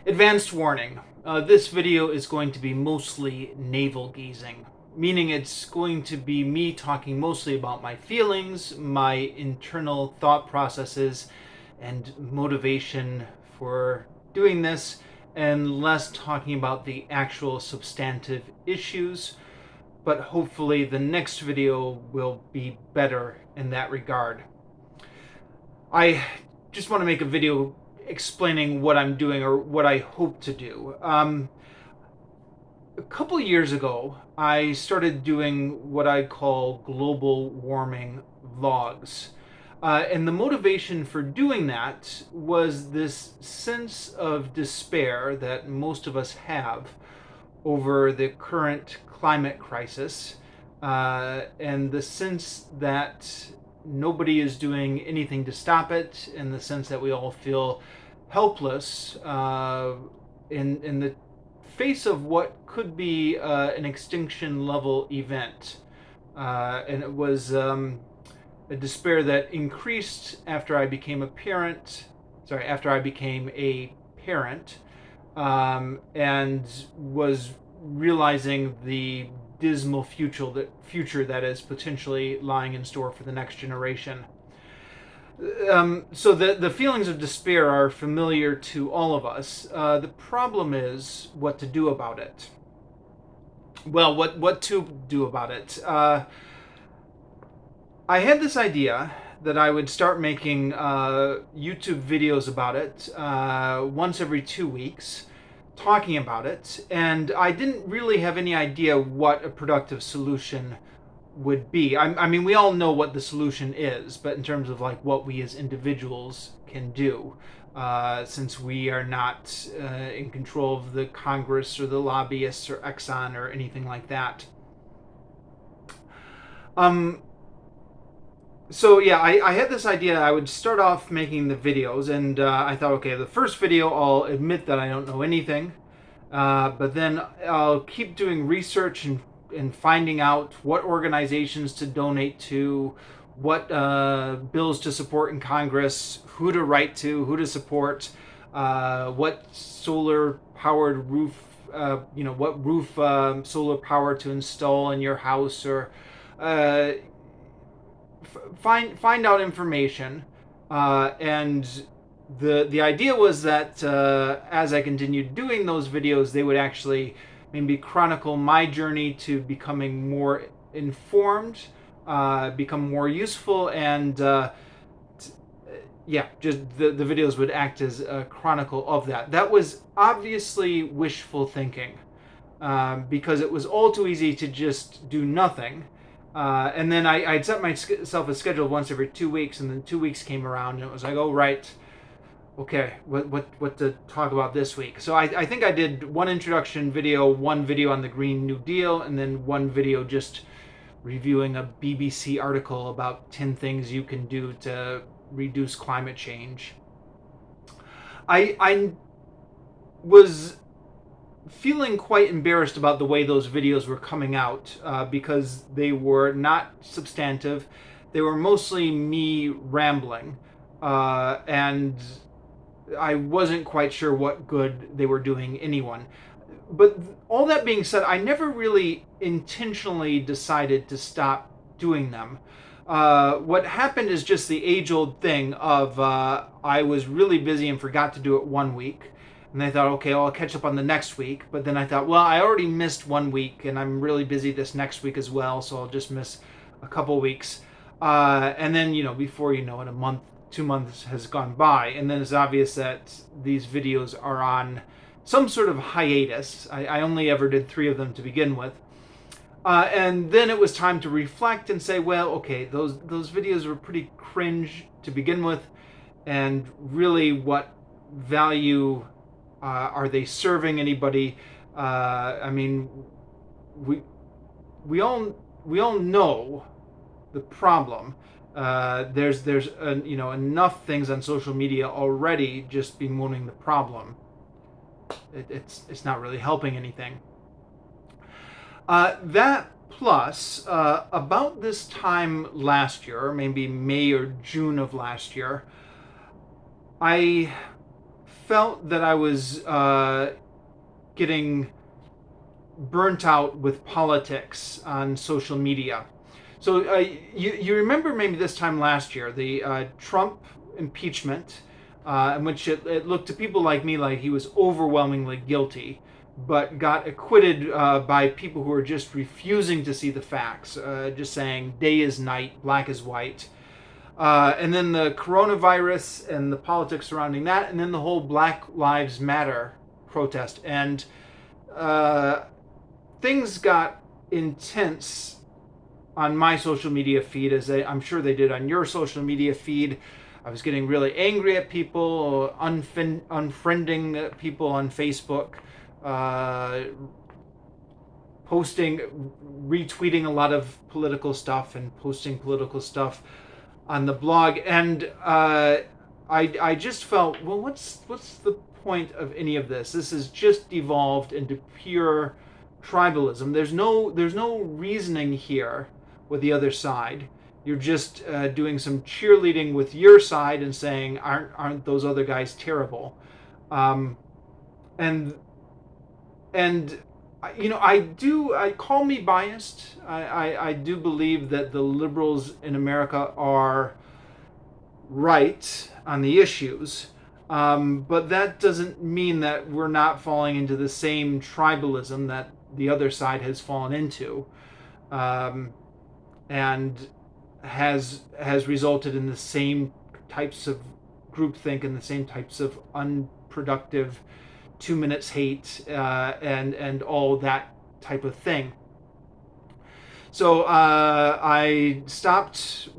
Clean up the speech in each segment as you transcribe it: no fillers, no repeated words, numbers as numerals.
Advanced warning. This video is going to be mostly navel gazing, meaning it's going to be me talking mostly about my feelings, my internal thought processes, and motivation for doing this, and less talking about the actual substantive issues. But hopefully, the next video will be better in that regard. I just want to make a video explaining what I'm doing or what I hope to do. A couple of years ago, I started doing what I call global warming vlogs. And the motivation for doing that was this sense of despair that most of us have over the current climate crisis, and the sense that nobody is doing anything to stop it, in the sense that we all feel helpless in the face of what could be an extinction level event. And it was a despair that increased after I became a parent. Sorry, after I became a parent, and was realizing the dismal future that is potentially lying in store for the next generation. So the feelings of despair are familiar to all of us. The problem is what to do about it. Well, what to do about it? I had this idea that I would start making YouTube videos about it once every 2 weeks, talking about it, and I didn't really have any idea what a productive solution would be. I mean, we all know what the solution is, but in terms of like what we as individuals can do, since we are not in control of the Congress or the lobbyists or Exxon or anything like that. So yeah, I had this idea I would start off making the videos, and I thought, okay, the first video I'll admit that I don't know anything, but then I'll keep doing research and finding out what organizations to donate to, what bills to support in Congress, who to write to, who to support, what solar powered roof, what roof solar power to install in your house, or find out information, and the idea was that as I continued doing those videos, they would actually maybe chronicle my journey to becoming more informed, become more useful, and yeah, just the videos would act as a chronicle of that. That was obviously wishful thinking, because it was all too easy to just do nothing. And then I'd set myself a schedule once every 2 weeks, and then 2 weeks came around, and it was like, oh, right, okay, what to talk about this week? So I think I did one introduction video, one video on the Green New Deal, and then one video just reviewing a BBC article about 10 things you can do to reduce climate change. I was feeling quite embarrassed about the way those videos were coming out, because they were not substantive. They were mostly me rambling, and I wasn't quite sure what good they were doing anyone. But all that being said, I never really intentionally decided to stop doing them. What happened is just the age-old thing of I was really busy and forgot to do it one week. And I thought, okay, I'll catch up on the next week. But then I thought, well, I already missed 1 week, and I'm really busy this next week as well, so I'll just miss a couple weeks. And then, before you know it, a month, 2 months has gone by, and then it's obvious that these videos are on some sort of hiatus. I only ever did 3 of them to begin with. And then it was time to reflect and say, well, okay, those videos were pretty cringe to begin with, and really, what value are they serving anybody? I mean, we all know the problem. There's enough things on social media already just bemoaning the problem. It's not really helping anything. That plus, about this time last year, maybe May or June of last year, I felt that I was getting burnt out with politics on social media. So you remember maybe this time last year, the Trump impeachment, in which it looked to people like me like he was overwhelmingly guilty, but got acquitted by people who were just refusing to see the facts, just saying day is night, black is white. And then the coronavirus and the politics surrounding that, and then the whole Black Lives Matter protest. And things got intense on my social media feed, as I'm sure they did on your social media feed. I was getting really angry at people, unfriending people on Facebook, retweeting a lot of political stuff and posting political stuff on the blog. And I just felt, well, what's the point of any of this? This has just devolved into pure tribalism. There's no reasoning here with the other side. You're just doing some cheerleading with your side and saying, aren't those other guys terrible? And I call me biased. I do believe that the liberals in America are right on the issues, but that doesn't mean that we're not falling into the same tribalism that the other side has fallen into, and has resulted in the same types of groupthink and the same types of unproductive 2 minutes hate, and all that type of thing. So I stopped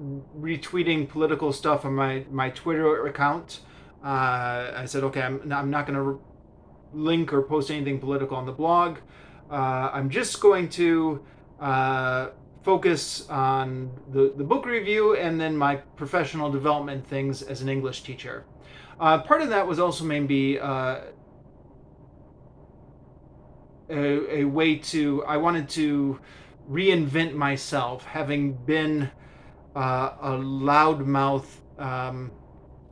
retweeting political stuff on my Twitter account. I said, okay, I'm not going to link or post anything political on the blog. I'm just going to focus on the book review and then my professional development things as an English teacher. Part of that was also maybe a way to, I wanted to reinvent myself, having been a loudmouth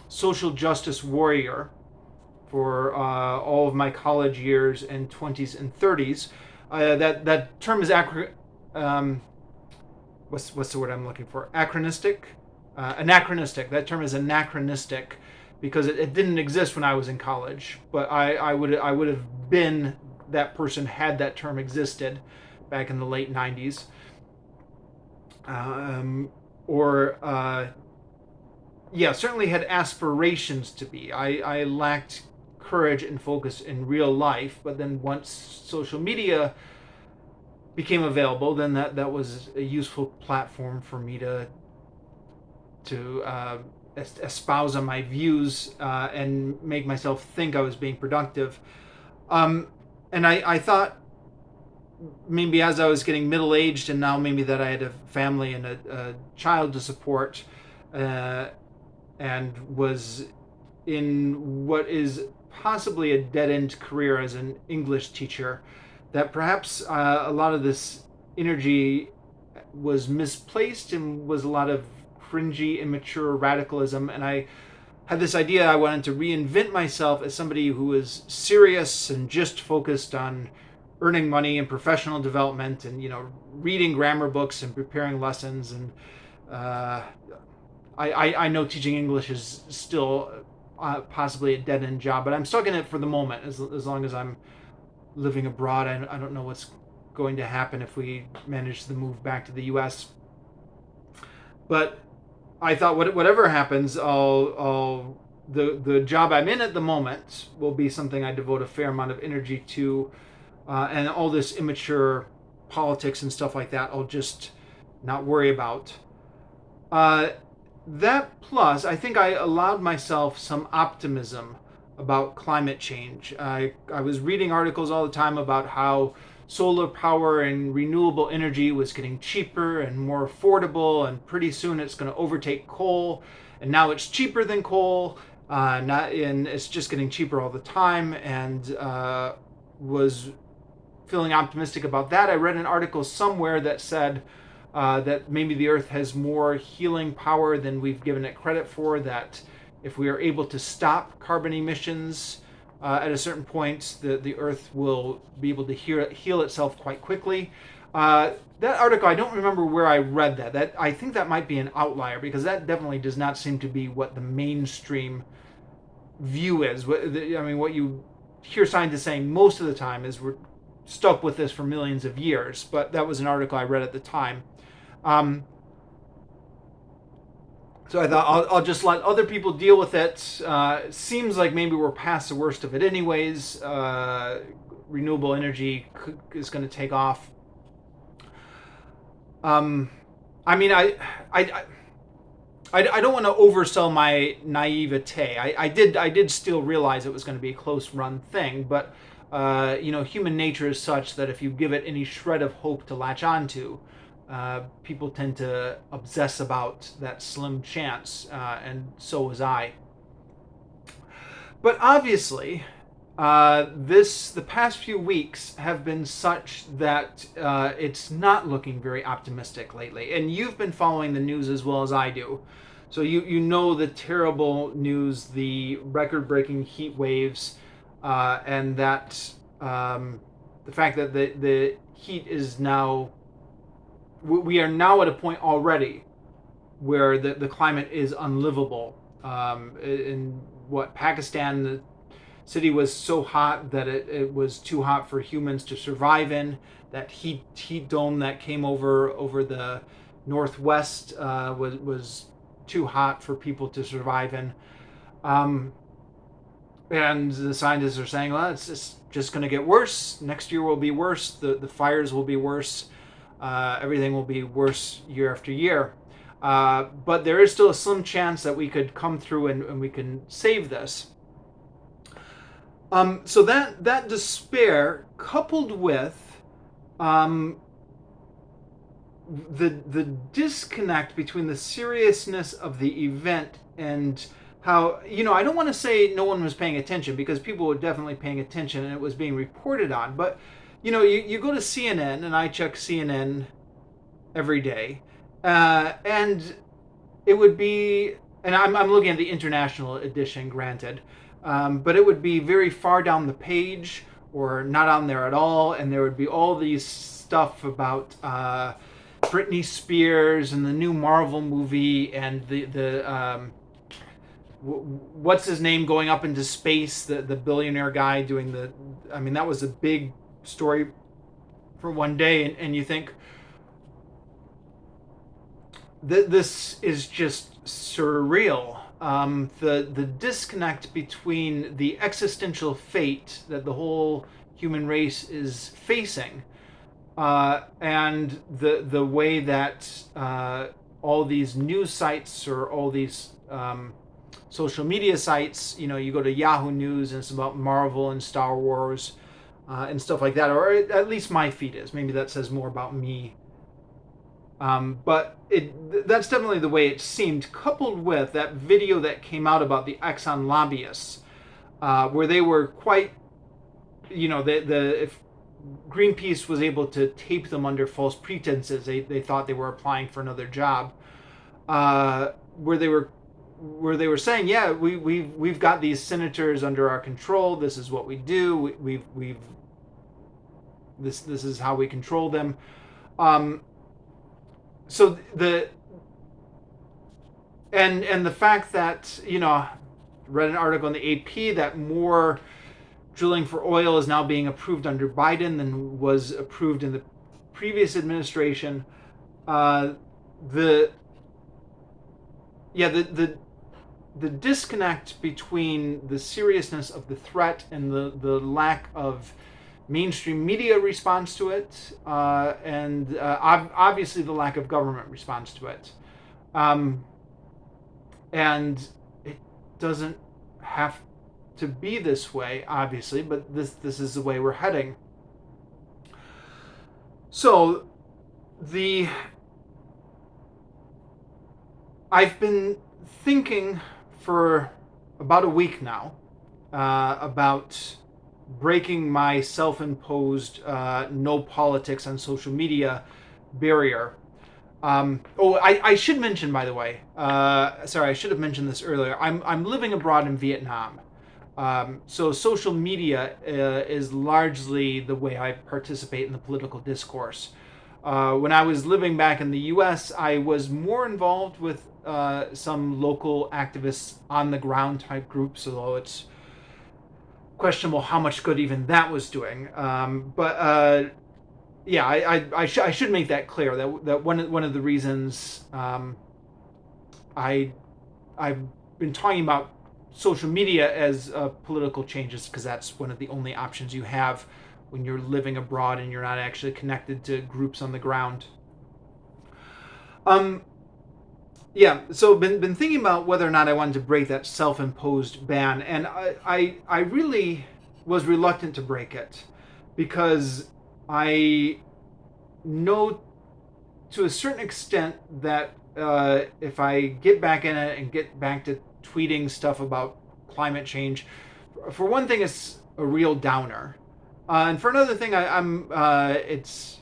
social justice warrior for all of my college years and 20s and 30s. That term is what's the word I'm looking for? Anachronistic. That term is anachronistic because it didn't exist when I was in college. But I would have been that person had that term existed back in the late 90s. Certainly had aspirations to be. I lacked courage and focus in real life, but then once social media became available, then that was a useful platform for me to espouse on my views and make myself think I was being productive. And I thought maybe as I was getting middle-aged and now maybe that I had a family and a child to support, and was in what is possibly a dead-end career as an English teacher, that perhaps a lot of this energy was misplaced and was a lot of cringy, immature radicalism. And I had this idea I wanted to reinvent myself as somebody who was serious and just focused on earning money and professional development and, reading grammar books and preparing lessons. And I know teaching English is still possibly a dead-end job, but I'm stuck in it for the moment as long as I'm living abroad. I don't know what's going to happen if we manage to move back to the U.S. But I thought whatever happens, the job I'm in at the moment will be something I devote a fair amount of energy to, and all this immature politics and stuff like that I'll just not worry about. That plus, I think I allowed myself some optimism about climate change. I was reading articles all the time about how solar power and renewable energy was getting cheaper and more affordable, and pretty soon it's going to overtake coal. And now it's cheaper than coal, it's just getting cheaper all the time, and was feeling optimistic about that. I read an article somewhere that said that maybe the Earth has more healing power than we've given it credit for, that if we are able to stop carbon emissions, At a certain point, the Earth will be able to heal itself quite quickly. That article, I don't remember where I read that. I think that might be an outlier, because that definitely does not seem to be what the mainstream view is. What you hear scientists saying most of the time is we're stuck with this for millions of years. But that was an article I read at the time. So I thought I'll just let other people deal with it. Seems like maybe we're past the worst of it anyways. Renewable energy is going to take off. I mean, I don't want to oversell my naivete. I did still realize it was going to be a close run thing, but human nature is such that if you give it any shred of hope to latch onto, people tend to obsess about that slim chance, and so was I. But obviously, the past few weeks have been such that it's not looking very optimistic lately. And you've been following the news as well as I do. So you know the terrible news, the record-breaking heat waves, and that the fact that the heat is now, we are now at a point already where the climate is unlivable. In Pakistan, the city was so hot that it was too hot for humans to survive in. That heat dome that came over the northwest was too hot for people to survive in. And the scientists are saying, well, it's just going to get worse. Next year will be worse. The fires will be worse. Everything will be worse year after year. But there is still a slim chance that we could come through and we can save this. So that despair, coupled with the disconnect between the seriousness of the event and how, I don't want to say no one was paying attention, because people were definitely paying attention and it was being reported on. But, you go to CNN, and I check CNN every day, and it would be, and I'm looking at the international edition, granted, but it would be very far down the page or not on there at all, and there would be all these stuff about Britney Spears and the new Marvel movie and the what's his name going up into space, the billionaire guy doing that was a big story for one day, and you think this is just surreal. The disconnect between the existential fate that the whole human race is facing, and the way that all these news sites or all these social media sites, you go to Yahoo News and it's about Marvel and Star Wars and stuff like that, or at least my feed is. Maybe that says more about me. But that's definitely the way it seemed, coupled with that video that came out about the Exxon lobbyists, where they were quite, if Greenpeace was able to tape them under false pretenses, they thought they were applying for another job, where they were saying, yeah, we've got these senators under our control. This is what we do. This is how we control them. So the fact that, read an article in the AP that more drilling for oil is now being approved under Biden than was approved in the previous administration. The disconnect between the seriousness of the threat and the lack of mainstream media response to it, and obviously the lack of government response to it. And it doesn't have to be this way, obviously, but this is the way we're heading. So I've been thinking for about a week now about breaking my self-imposed no politics on social media barrier. I should mention, by the way, sorry, I should have mentioned this earlier. I'm living abroad in Vietnam. So social media is largely the way I participate in the political discourse. When I was living back in the US, I was more involved with some local activists on the ground type groups, although it's questionable how much good even that was doing. But yeah, I should make that clear that one of the reasons I I've been talking about social media as political changes because that's one of the only options you have when you're living abroad and you're not actually connected to groups on the ground. Um, yeah, so been thinking about whether or not I wanted to break that self-imposed ban, and I really was reluctant to break it because I know to a certain extent that if I get back in it and get back to tweeting stuff about climate change, for one thing, it's a real downer, and for another thing, I'm it's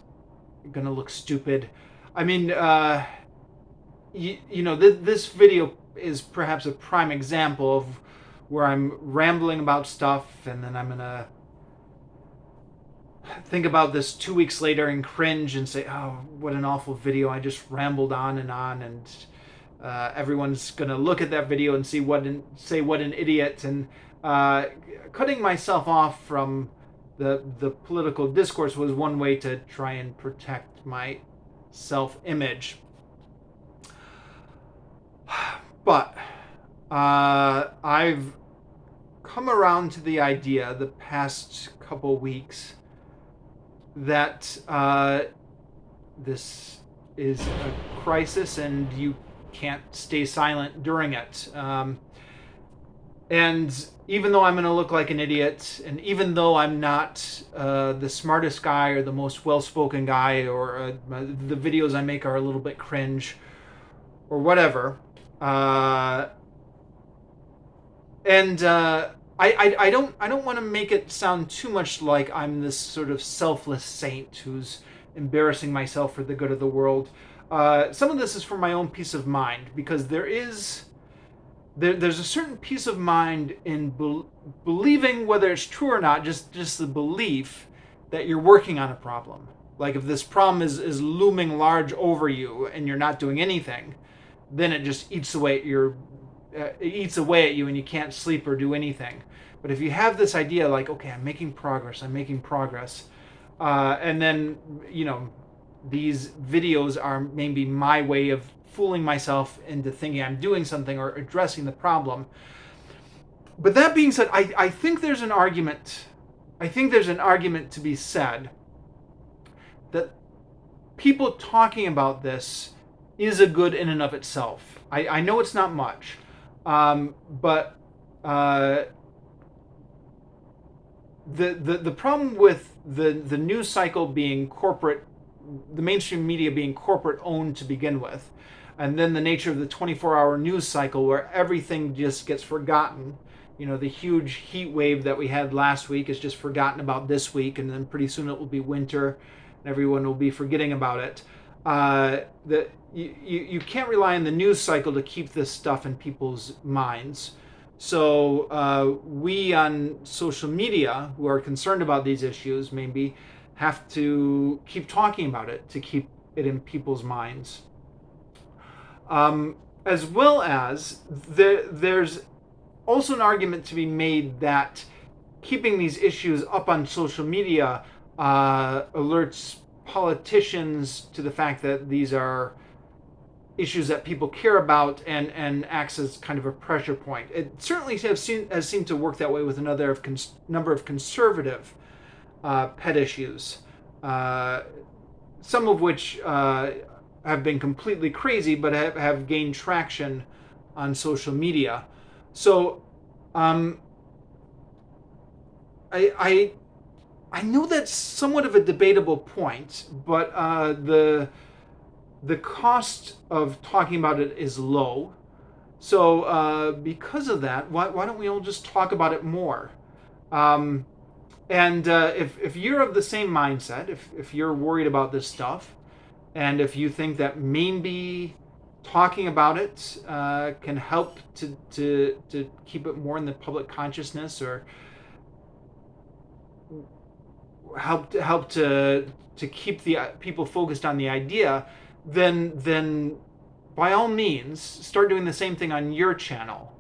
gonna look stupid. I mean, this video is perhaps a prime example of where I'm rambling about stuff, and then I'm gonna think about this 2 weeks later and cringe and say, "Oh, what an awful video! I just rambled on," and everyone's gonna look at that video and say what an idiot. And cutting myself off from the political discourse was one way to try and protect my self-image. But I've come around to the idea the past couple weeks that this is a crisis and you can't stay silent during it. And even though I'm going to look like an idiot, and even though I'm not the smartest guy or the most well-spoken guy, or the videos I make are a little bit cringe, or whatever, and I don't want to make it sound too much like I'm this sort of selfless saint who's embarrassing myself for the good of the world. Some of this is for my own peace of mind, because there's a certain peace of mind in believing, whether it's true or not, just the belief that you're working on a problem. Like if this problem is looming large over you and you're not doing anything, then it just eats away at you and you can't sleep or do anything. But if you have this idea like, okay, I'm making progress, and then, these videos are maybe my way of fooling myself into thinking I'm doing something or addressing the problem. But that being said, I think there's an argument. I think there's an argument to be said that people talking about this is a good in and of itself. I know it's not much, but the problem with the news cycle being corporate, the mainstream media being corporate owned to begin with, and then the nature of the 24-hour news cycle where everything just gets forgotten. The huge heat wave that we had last week is just forgotten about this week, and then pretty soon it will be winter and everyone will be forgetting about it. You can't rely on the news cycle to keep this stuff in people's minds. So we on social media who are concerned about these issues maybe have to keep talking about it to keep it in people's minds. As well as there's also an argument to be made that keeping these issues up on social media alerts politicians to the fact that these are issues that people care about and acts as kind of a pressure point. It certainly has seemed to work that way with another number of conservative pet issues, some of which have been completely crazy but have gained traction on social media. So I know that's somewhat of a debatable point, but the cost of talking about it is low. So because of that, why don't we all just talk about it more? And if you're of the same mindset, if you're worried about this stuff, and if you think that maybe talking about it can help to keep it more in the public consciousness, or help to keep the people focused on the idea, then by all means start doing the same thing on your channel.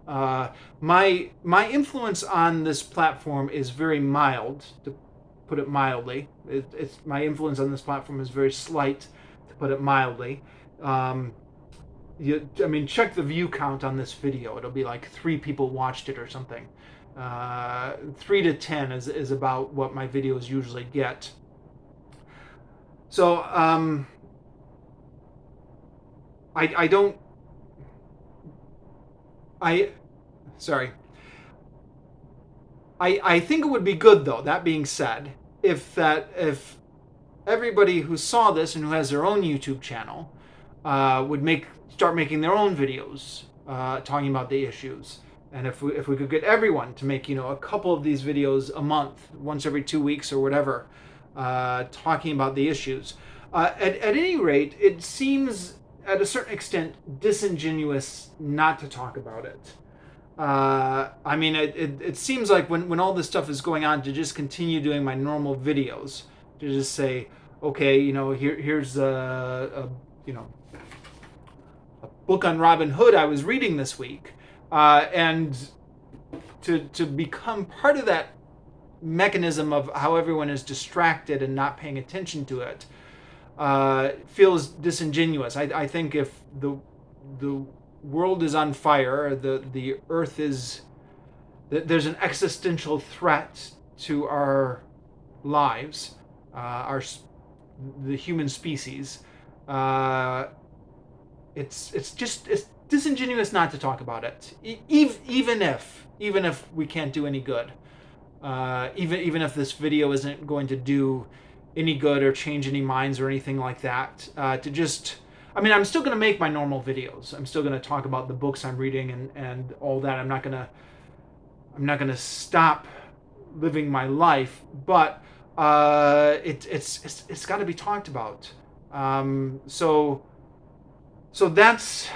My influence on this platform is very mild, to put it mildly. It's my influence on this platform is very slight, to put it mildly. I mean, check the view count on this video. It'll be like 3 people watched it or something. 3 to 10 is about what my videos usually get. So I don't I sorry. I think it would be good, though, that being said, if everybody who saw this and who has their own YouTube channel would start making their own videos talking about the issues. And if we could get everyone to make, a couple of these videos a month, once every 2 weeks or whatever, talking about the issues. At any rate, it seems at a certain extent disingenuous not to talk about it. I mean, it seems like when all this stuff is going on, to just continue doing my normal videos, to just say, okay, here's a book on Robin Hood I was reading this week, and to become part of that mechanism of how everyone is distracted and not paying attention to it, feels disingenuous. I think if the world is on fire, the earth is, there's an existential threat to our lives, the human species. It's disingenuous not to talk about it, even if we can't do any good, even if this video isn't going to do any good or change any minds or anything like that. I'm still going to make my normal videos. I'm still going to talk about the books I'm reading and all that. I'm not going to stop living my life, but it's got to be talked about. So that's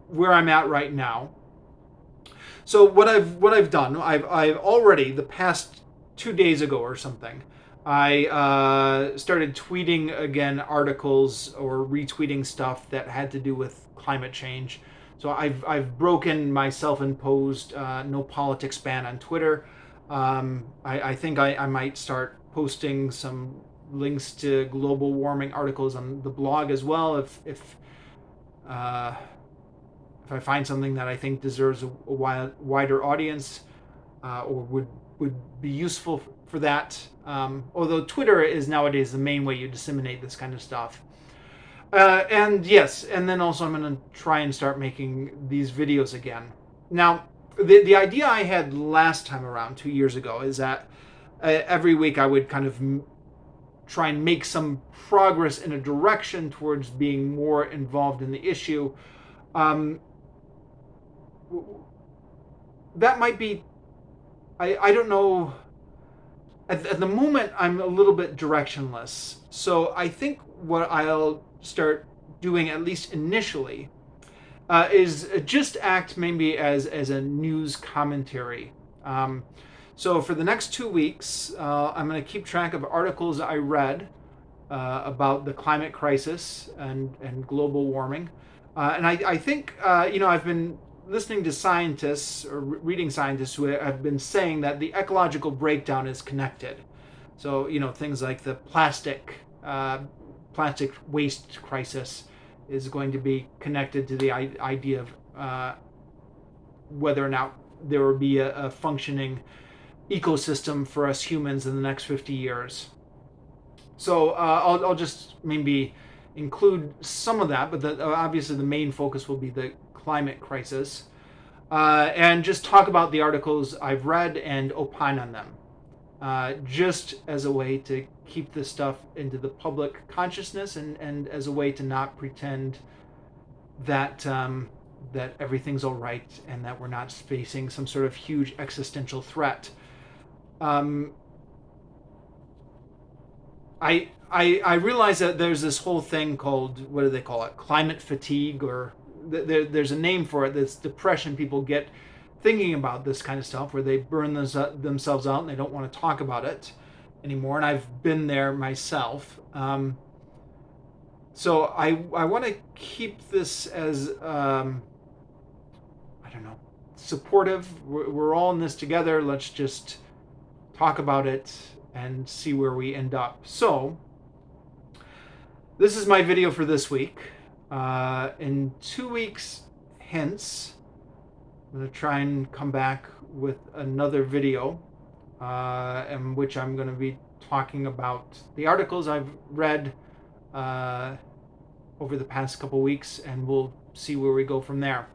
where I'm at right now. So what I've done, I've already, the past 2 days ago or something, I started tweeting again articles or retweeting stuff that had to do with climate change. So I've broken my self-imposed no politics ban on Twitter. I think I might start posting some links to global warming articles on the blog as well, if I find something that I think deserves a wider audience, or would be useful for that. Although Twitter is nowadays the main way you disseminate this kind of stuff. And then also I'm going to try and start making these videos again. Now, the idea I had last time around 2 years ago is that every week I would kind of try and make some progress in a direction towards being more involved in the issue. That might be, I don't know. At the moment, I'm a little bit directionless. So I think what I'll start doing, at least initially, is just act maybe as a news commentary. So for the next 2 weeks, I'm going to keep track of articles I read about the climate crisis and global warming. And I think, I've been listening to scientists or reading scientists who have been saying that the ecological breakdown is connected. So, things like the plastic waste crisis is going to be connected to the idea of whether or not there will be a functioning ecosystem for us humans in the next 50 years. So I'll just maybe include some of that, but obviously the main focus will be the climate crisis, and just talk about the articles I've read and opine on them, just as a way to keep this stuff into the public consciousness, and as a way to not pretend that that everything's all right and that we're not facing some sort of huge existential threat. I realize that there's this whole thing called, what do they call it, climate fatigue, or there's a name for it. This depression people get thinking about this kind of stuff, where they burn themselves out and they don't want to talk about it anymore. And I've been there myself. So I want to keep this as I don't know, supportive. We're all in this together. Let's just talk about it and see where we end up. So this is my video for this week. In 2 weeks hence, I'm going to try and come back with another video in which I'm going to be talking about the articles I've read over the past couple weeks, and we'll see where we go from there.